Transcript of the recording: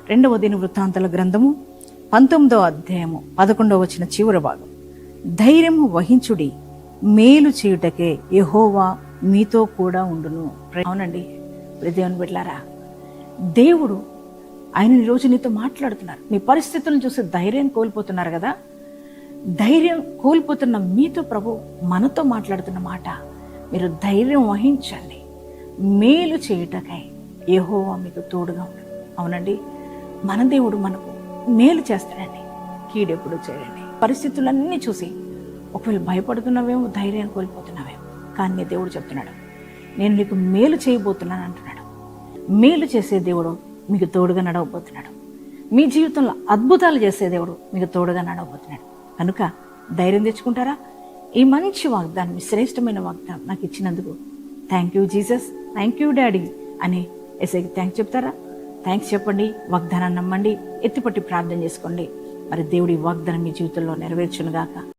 రెండవ దినవృత్తాంతాల గ్రంథము 19వ అధ్యాయము 11వ వచన చివరి భాగం. ధైర్యము వహించుడి, మేలు చేయుటకే యెహోవా మీతో కూడా ఉండును. అవునండి, దేవుని బిడ్డలారా, దేవుడు ఆయన ఈరోజు నీతో మాట్లాడుతున్నారు. మీ పరిస్థితులను చూసి ధైర్యం కోల్పోతున్నారు కదా, ధైర్యం కోల్పోతున్న మీతో ప్రభు మనతో మాట్లాడుతున్న మాట, మీరు ధైర్యం వహించండి, మేలు చేయుటకై యెహోవా మీకు తోడుగా ఉండు. అవునండి, మన దేవుడు మనకు మేలు చేస్తాడండి, కీడెప్పుడు చేయడండి. పరిస్థితులన్నీ చూసి ఒకవేళ భయపడుతున్నావేమో, ధైర్యం కోల్పోతున్నావేమో, కానీ నీ దేవుడు చెప్తున్నాడు, నేను నీకు మేలు చేయబోతున్నాను అంటున్నాడు. మేలు చేసే దేవుడు మీకు తోడుగా నడవబోతున్నాడు. మీ జీవితంలో అద్భుతాలు చేసే దేవుడు మీకు తోడుగా నడవబోతున్నాడు. కనుక ధైర్యం తెచ్చుకుంటారా? ఈ మంచి వాగ్దానం, ఈ శ్రేష్టమైన వాగ్దానం నాకు ఇచ్చినందుకు thank you Jesus, thank you daddy అని ఎస్ఐకి థ్యాంక్స్ చెప్తారా? థ్యాంక్స్ చెప్పండి, వాగ్దానాన్ని నమ్మండి, ఎత్తిపట్టి ప్రార్థన చేసుకోండి. మరి దేవుడి వాగ్దానం మీ జీవితంలో నెరవేర్చునుగాక.